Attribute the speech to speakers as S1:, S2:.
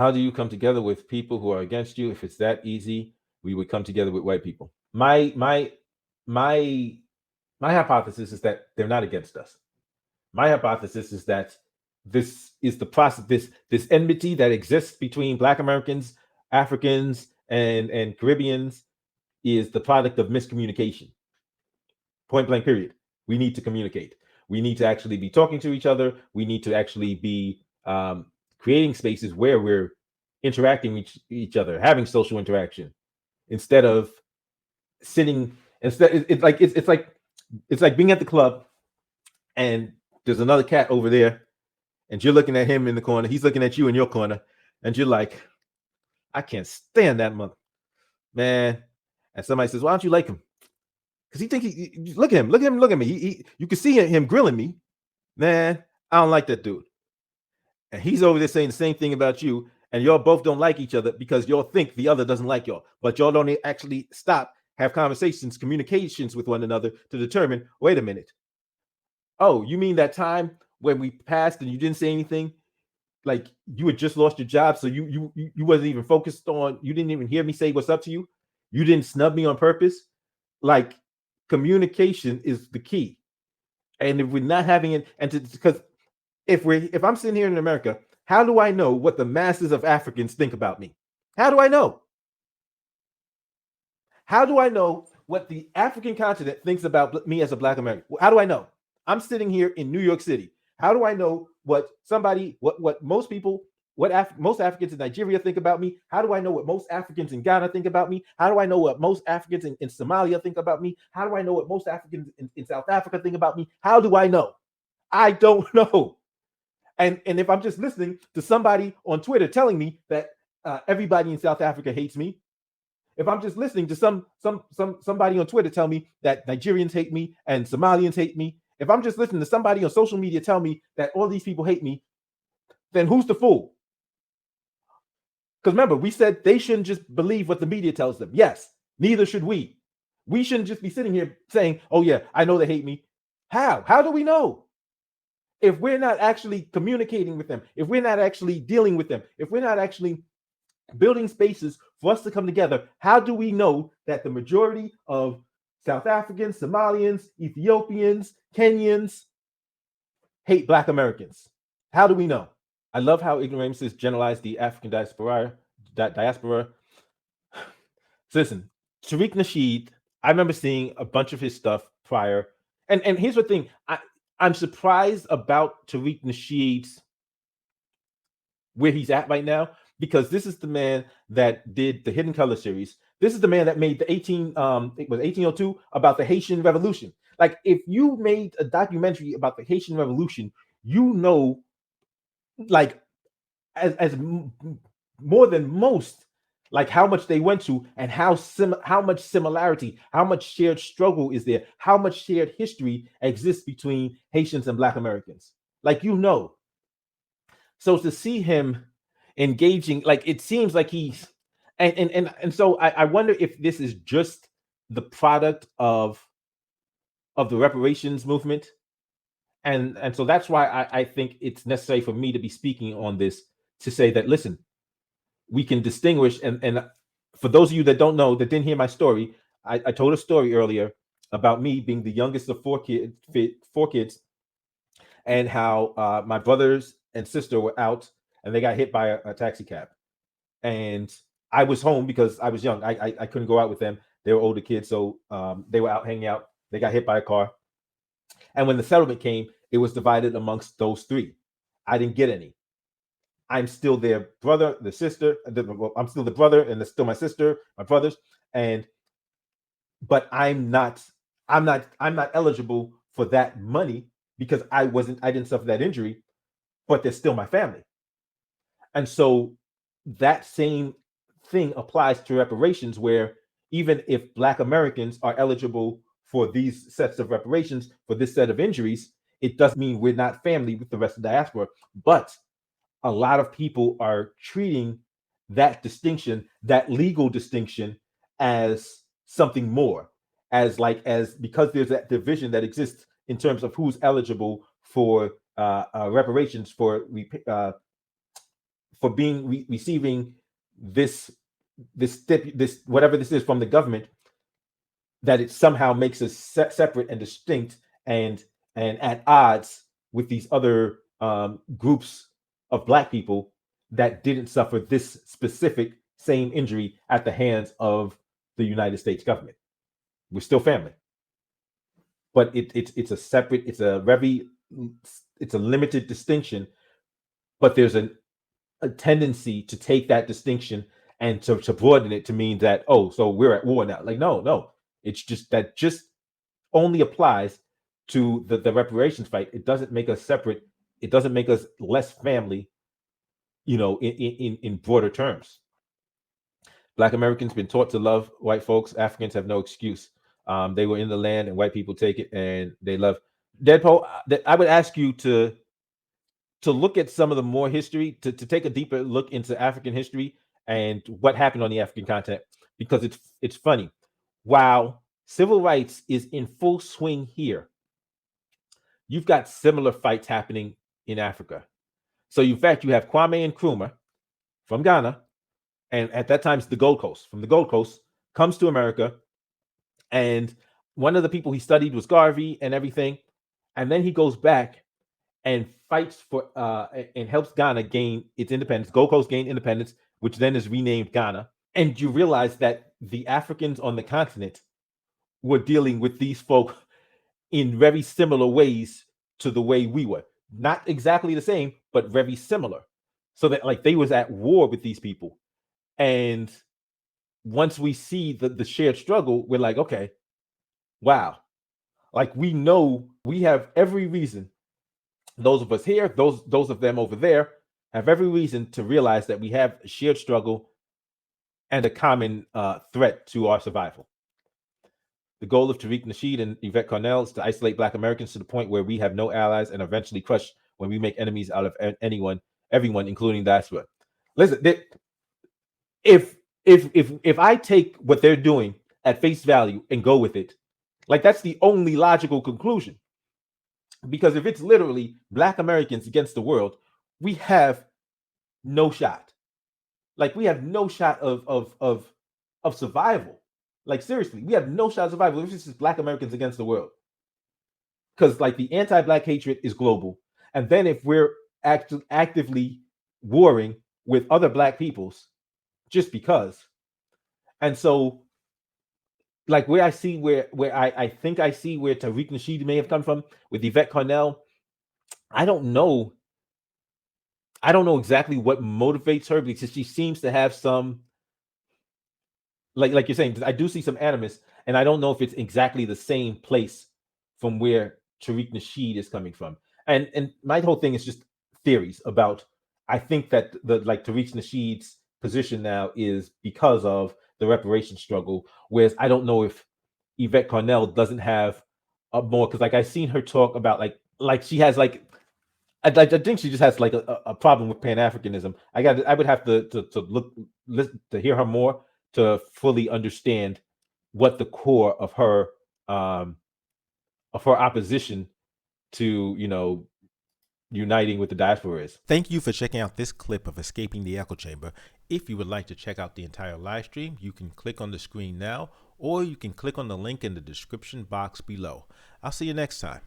S1: How do you come together with people who are against you? If it's that easy, we would come together with white people. My my hypothesis is that they're not against us. My hypothesis is that this is the process, this enmity that exists between Black Americans, Africans, and Caribbeans is the product of miscommunication. Point blank. Period. We need to communicate. We need to actually be talking to each other. We need to actually be creating spaces where we're interacting with each other, having social interaction, instead of sitting. Instead, it's like being at the club and there's another cat over there, and you're looking at him in the corner. He's looking at you in your corner, and you're like, I can't stand that mother man. And somebody says, why don't you like him? Because he think he look at him, look at him, look at me. You can see him grilling me, man. I don't like that dude. And he's over there saying the same thing about you, and y'all both don't like each other because y'all think the other doesn't like y'all, but y'all don't actually stop, have conversations, communications with one another to determine, wait a minute. Oh, you mean that time when we passed and you didn't say anything? Like you had just lost your job, so you wasn't even focused on, you didn't even hear me say what's up to you. You didn't snub me on purpose. Like communication is the key. And if we're not having it, and because if I'm sitting here in America, how do I know what the masses of Africans think about me? How do I know? How do I know what the African continent thinks about me as a Black American? How do I know? I'm sitting here in New York City. How do I know what most people, most Africans in Nigeria think about me? How do I know what most Africans in Ghana think about me? How do I know what most Africans in Somalia think about me? How do I know what most Africans in South Africa think about me? How do I know? I don't know. And if I'm just listening to somebody on Twitter telling me that everybody in South Africa hates me, if I'm just listening to somebody on Twitter tell me that Nigerians hate me and Somalians hate me, if I'm just listening to somebody on social media tell me that all these people hate me, then who's the fool? Because remember, we said they shouldn't just believe what the media tells them. Yes, neither should we. We shouldn't just be sitting here saying, oh yeah, I know they hate me. How? How do we know? If we're not actually communicating with them, if we're not actually dealing with them, if we're not actually building spaces for us to come together, how do we know that the majority of South Africans, Somalians, Ethiopians, Kenyans hate Black Americans? How do we know? I love how ignoramuses generalize the African diaspora. So listen, Tariq Nasheed, I remember seeing a bunch of his stuff prior. And here's the thing. I'm surprised about Tariq Nasheed's where he's at right now, because this is the man that did the Hidden Color series. This is the man that made the 1802 about the Haitian Revolution. Like, if you made a documentary about the Haitian Revolution, you know, like as more than most, like how much they went to and how much similarity, how much shared struggle is there, how much shared history exists between Haitians and Black Americans. Like, you know. So to see him engaging, like, it seems like he's and so I wonder if this is just the product of the reparations movement. And so that's why I think it's necessary for me to be speaking on this, to say that, listen, we can distinguish. And for those of you that don't know, that didn't hear my story, I told a story earlier about me being the youngest of four kids, and how my brothers and sister were out and they got hit by a taxi cab. And I was home because I was young. I couldn't go out with them. They were older kids, so they were out hanging out. They got hit by a car. And when the settlement came, it was divided amongst those three. I didn't get any. I'm still their brother, the sister. I'm still the brother, and still my sister, my brothers. But I'm not eligible for that money because I didn't suffer that injury, but they're still my family. And so that same thing applies to reparations, where even if Black Americans are eligible for these sets of reparations for this set of injuries, it doesn't mean we're not family with the rest of the diaspora. But a lot of people are treating that distinction, that legal distinction, as something more, as because there's that division that exists in terms of who's eligible for reparations, for being receiving this this whatever this is from the government, that it somehow makes us separate and distinct and at odds with these other groups of Black people that didn't suffer this specific same injury at the hands of the United States government. We're still family, but it's a separate, it's a limited distinction, but there's a tendency to take that distinction and to broaden it to mean that, oh, so we're at war now. Like, no, it's just that just only applies to the reparations fight. It doesn't make us separate. It doesn't make us less family, in broader terms. Black Americans been taught to love white folks. Africans have no excuse. They were in the land and white people take it and they love. Deadpool, I would ask you to look at some of the more history, to take a deeper look into African history and what happened on the African continent, because it's funny. While civil rights is in full swing here, you've got similar fights happening in Africa. So in fact, you have Kwame Nkrumah from Ghana, and at that time it's the Gold Coast. From the Gold Coast comes to America, and one of the people he studied was Garvey and everything, and then he goes back and fights for and helps Ghana gain its independence. Gold Coast gained independence, which then is renamed Ghana. And you realize that the Africans on the continent were dealing with these folk in very similar ways to the way we were. Not exactly the same, but very similar. So that like they was at war with these people. And once we see the shared struggle, we're like, okay, wow. Like we know we have every reason. Those of us here, those of them over there, have every reason to realize that we have a shared struggle and a common threat to our survival. The goal of Tariq Nasheed and Yvette Carnell is to isolate Black Americans to the point where we have no allies and eventually crush when we make enemies out of everyone, including Diaspora. Listen, if I take what they're doing at face value and go with it, like that's the only logical conclusion. Because if it's literally Black Americans against the world, we have no shot. Like we have no shot of survival. Like seriously, we have no shot of survival if it's just Black Americans against the world. Because like the anti-Black hatred is global, and then if we're actively warring with other Black peoples, just because, and so like where I see where I think I see where Tariq Nasheed may have come from with Yvette Carnell, I don't know exactly what motivates her, because she seems to have some, like you're saying, I do see some animus, and I don't know if it's exactly the same place from where Tariq Nasheed is coming from. And my whole thing is just theories about, I think that Tariq Nasheed's position now is because of the reparation struggle, whereas I don't know if Yvette Carnell doesn't have a more, because like I've seen her talk about like she has like I think she just has like a problem with Pan-Africanism. I would have to listen to hear her more to fully understand what the core of her opposition to uniting with the diaspora is. Thank you for checking out this clip of Escaping the Echo Chamber. If you would like to check out the entire live stream, you can click on the screen now, or you can click on the link in the description box below. I'll see you next time.